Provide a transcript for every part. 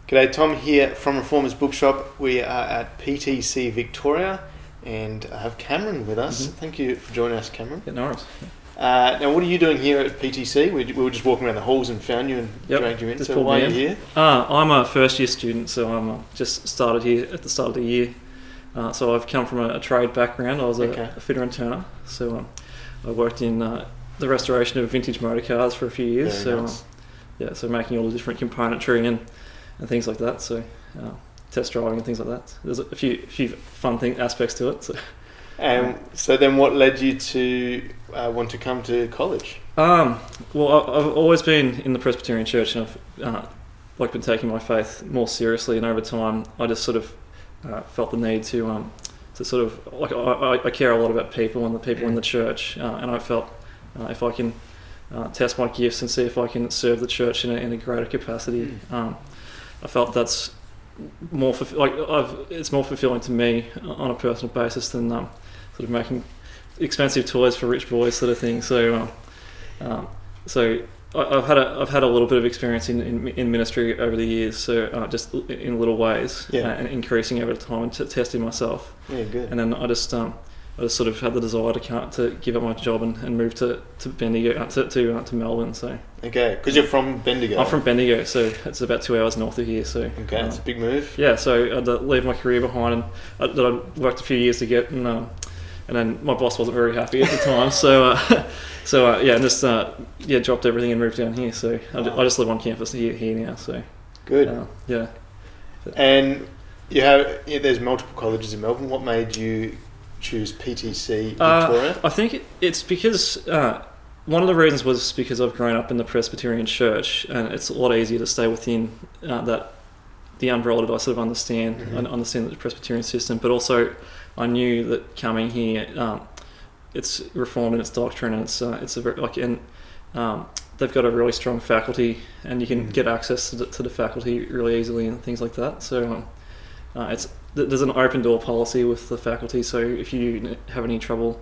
G'day, Tom here from Reformers Bookshop. We are at PTC Victoria and I have Cameron with us. Thank you for joining us, Cameron. Yeah, no worries. Now, what are you doing here at PTC? We were just walking around the halls and found you and dragged you in. So why are you here? I'm a first year student, so I'm just started here at the start of the year. So I've come from a trade background. I was a fitter and turner. So I worked in the restoration of vintage motor cars for a few years. Very nice. So making all the different componentry and things like that. So test driving and things like that. There's a few fun aspects to it. So then what led you to want to come to college? Well, I've always been in the Presbyterian Church, and I've been taking my faith more seriously, and over time I just sort of felt the need to sort of I care a lot about people and the people in the church, and I felt if I can test my gifts and see if I can serve the church in a greater capacity, I felt that's more it's more fulfilling to me on a personal basis than sort of making expensive toys for rich boys sort of thing. So I've had a little bit of experience in ministry over the years. So just in little ways, and increasing over time and testing myself. Yeah, good. And then I just sort of had the desire to give up my job and move to Bendigo to Melbourne. So because you're from Bendigo. I'm from Bendigo, so it's about 2 hours north of here. So it's a big move. Yeah, so I had to leave my career behind, and that I worked a few years to get, and then my boss wasn't very happy at the time. And dropped everything and moved down here. So I just live on campus here now. So good. And there's multiple colleges in Melbourne. What made you choose PTC Victoria? I think it's because one of the reasons was because I've grown up in the Presbyterian Church, and it's a lot easier to stay within the umbrella that I sort of understand. I understand the Presbyterian system, but also I knew that coming here, it's reformed in its doctrine, and it's a very they've got a really strong faculty, and you can get access to the faculty really easily and things like that. So there's an open door policy with the faculty, so if you have any trouble,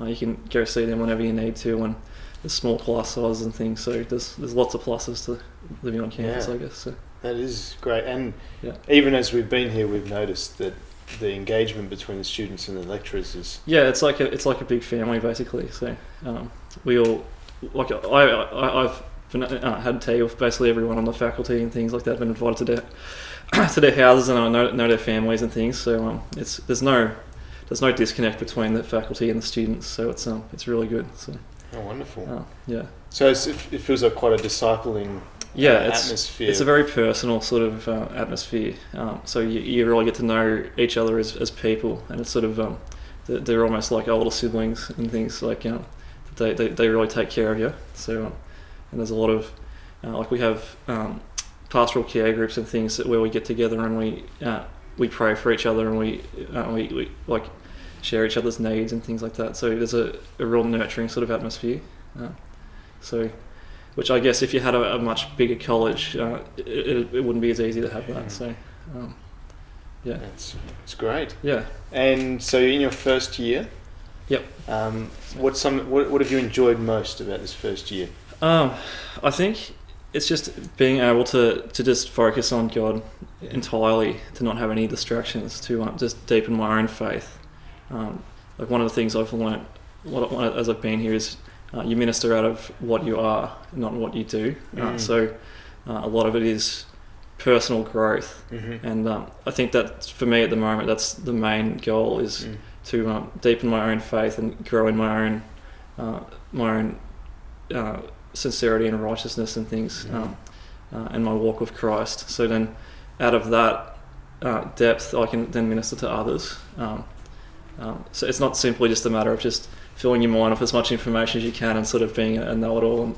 you can go see them whenever you need to, and there's small class sizes and things, so there's lots of pluses to living on campus, I guess. So. That is great, and even as we've been here, we've noticed that the engagement between the students and the lecturers is... Yeah, it's like a big family, basically, so we all... I've had tea with basically everyone on the faculty and things like that. I've been invited to their houses, and I know their families and things. So there's no disconnect between the faculty and the students. So it's really good. So. Oh, wonderful. So it feels like quite a discipling atmosphere. It's a very personal sort of atmosphere. So you really get to know each other as people, and it's sort of they're almost like older siblings and things. Like they really take care of you. So and there's a lot of we have pastoral care groups and things where we get together and we pray for each other, and we like share each other's needs and things like that. So there's a real nurturing sort of atmosphere. Which I guess if you had a much bigger college, it wouldn't be as easy to have that. So it's great. Yeah. And so in your first year, what have you enjoyed most about this first year? I think it's just being able to just focus on God entirely, to not have any distractions, to just deepen my own faith. Like one of the things I've learned as I've been here is you minister out of what you are, not what you do. So a lot of it is personal growth, and I think that for me at the moment, that's the main goal, is to deepen my own faith and grow in my own sincerity and righteousness and things, and my walk with Christ. So then out of that depth, I can then minister to others. So it's not simply just a matter of just filling your mind with as much information as you can and sort of being a know-it-all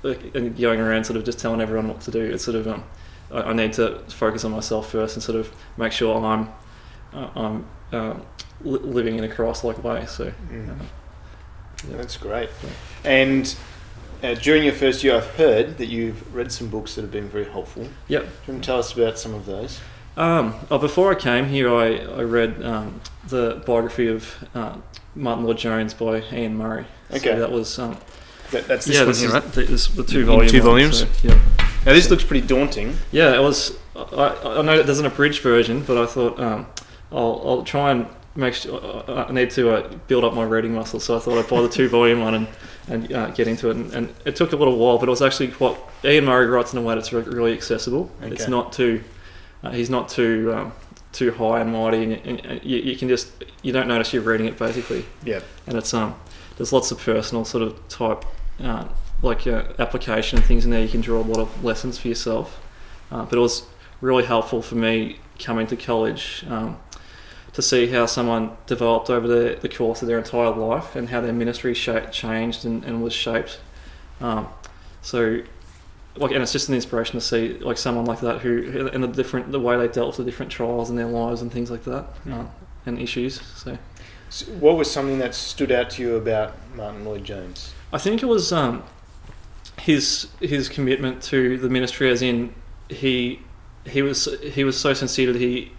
and going around sort of just telling everyone what to do. It's sort of I need to focus on myself first and sort of make sure I'm living in a Christ-like way. So that's great. And during your first year, I've heard that you've read some books that have been very helpful. Yep. Do you want to tell us about some of those? Before I came here, I read the biography of Martin Lloyd-Jones by Ian Murray. Okay. So that was That's this one here, right? The two volumes. Two volumes. So, yeah. Now this looks pretty daunting. Yeah, it was. I know that there's an abridged version, but I thought I'll try and make sure I need to build up my reading muscle. So I thought I'd buy the 2-volume one and get into it. And it took a little while, but it was actually quite. Ian Murray writes in a way that's really accessible. Okay. It's not too. He's not too high and mighty, and you can just you don't notice you're reading it basically. Yeah. And it's there's lots of personal sort of type application and things in there. You can draw a lot of lessons for yourself. But it was really helpful for me coming to college to see how someone developed over the course of their entire life and how their ministry changed and was shaped. And it's just an inspiration to see someone like that who and the way they dealt with the different trials in their lives and things like that and issues. So what was something that stood out to you about Martyn Lloyd-Jones? I think it was his commitment to the ministry, as in he was so sincere that he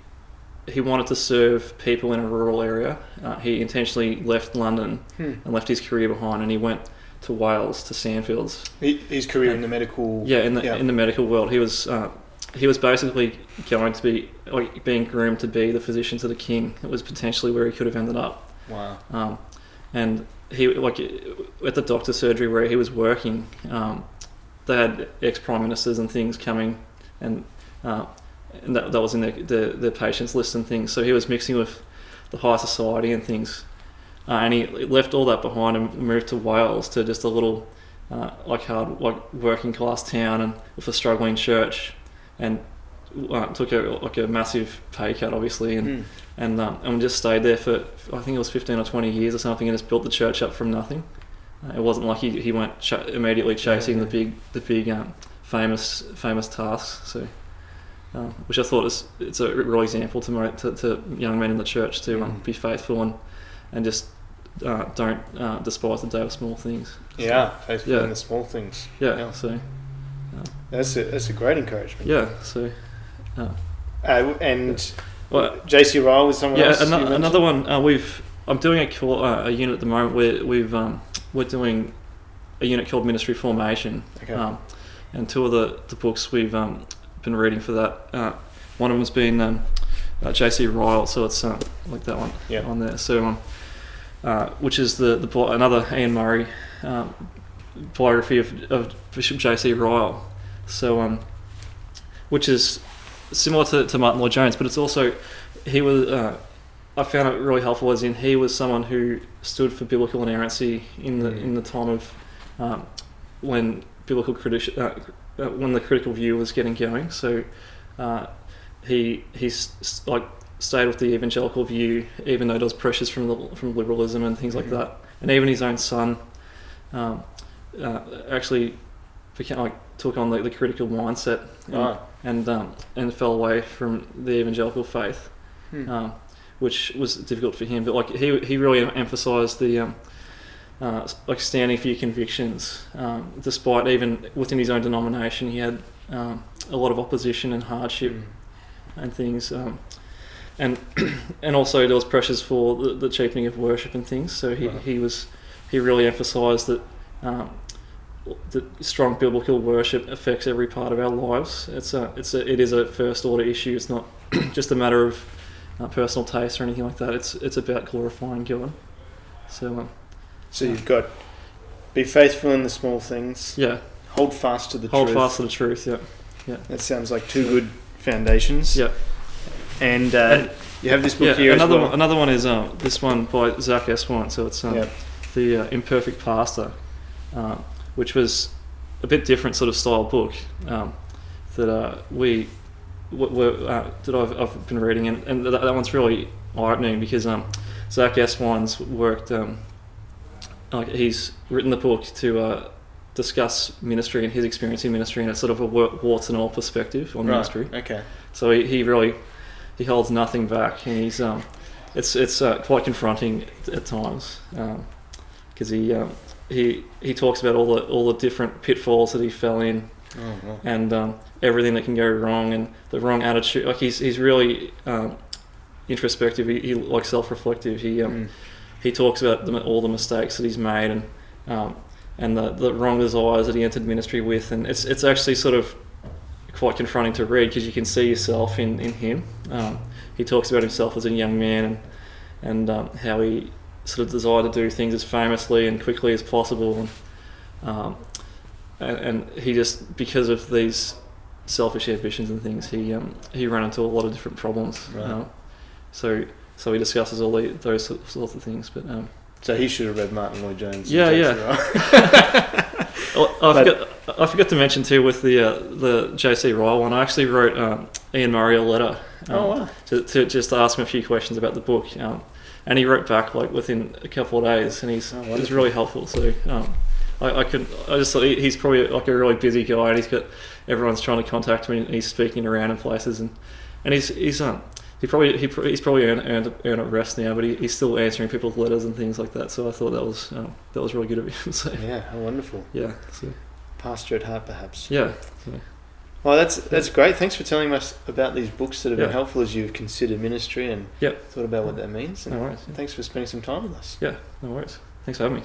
wanted to serve people in a rural area. He intentionally left London and left his career behind, and he went to Wales, to Sandfields. His career in the medical... in the medical world. He was basically going to be being groomed to be the physician to the king. It was potentially where he could have ended up. Wow. And he at the doctor's surgery where he was working, they had ex-prime ministers and things coming, and that was in the patients list and things. So he was mixing with the high society and things. And he left all that behind and moved to Wales, to just a little working class town and with a struggling church, and took a massive pay cut, obviously, and just stayed there for I think it was 15 or 20 years or something, and just built the church up from nothing. It wasn't like he went immediately chasing the big famous tasks. So, which I thought it's a real example to young men in the church to be faithful and just don't despise the day of small things. Yeah, faithful in the small things. Yeah. So that's a great encouragement. Yeah. So JC Ryle was someone else. Yeah, another one. I'm doing a unit at the moment where we're doing a unit called Ministry Formation. Okay. And two of the books we've been reading for that. One of them's been J.C. Ryle, so it's like that one on there. So which is another Ian Murray biography of Bishop J.C. Ryle. So which is similar to Martyn Lloyd-Jones, but it's also he was. I found it really helpful, as in he was someone who stood for biblical inerrancy in the time of when when the critical view was getting going. So he's stayed with the evangelical view, even though there was pressures from liberalism and things like that. And even his own son actually took on the critical mindset and fell away from the evangelical faith, which was difficult for him. But he really emphasised the standing for your convictions, despite even within his own denomination he had a lot of opposition and hardship and things. And also there was pressures for the cheapening of worship and things. So he really emphasised that strong biblical worship affects every part of our lives. It is a first order issue. It's not just a matter of personal taste or anything like that. It's about glorifying God. So you've got be faithful in the small things. Yeah. Hold fast to the truth. Hold fast to the truth. Yeah. Yeah. That sounds like two good foundations. Yeah. And you have this book here as well. Another one is this one by Zach Eswine. So it's the Imperfect Pastor, which was a bit different sort of style book that I've been reading, and that one's really eye-opening because Zach Eswine's worked. He's written the book to discuss ministry and his experience in ministry, and it's sort of a warts and all perspective on ministry. Okay. So he holds nothing back, and he's it's quite confronting at times because he talks about all the different pitfalls that he fell in, and everything that can go wrong, and the wrong attitude. He's really introspective. He self-reflective. He talks about all the mistakes that he's made, and the wrong desires that he entered ministry with, and it's actually sort of quite confronting to read because you can see yourself in him. He talks about himself as a young man and how he sort of desired to do things as famously and quickly as possible, and he just, because of these selfish ambitions and things, he ran into a lot of different problems. Right. So he discusses all those sorts of things. But so he should have read Martin Lloyd-Jones. Yeah. I forgot to mention too with the J.C. Ryle one. I actually wrote Ian Murray a letter. To just ask him a few questions about the book, and he wrote back like within a couple of days, and he was really helpful. So I just thought he's probably like a really busy guy, and everyone's trying to contact him, and he's speaking around in places, and he's probably earned a rest now, but he's still answering people's letters and things like that. So I thought that was really good of him. So yeah, how wonderful. Yeah. So. Pastor at heart, perhaps. Yeah. So. Well, that's great. Thanks for telling us about these books that have been helpful as you've considered ministry and thought about what that means. No worries. Thanks for spending some time with us. Yeah, no worries. Thanks for having me.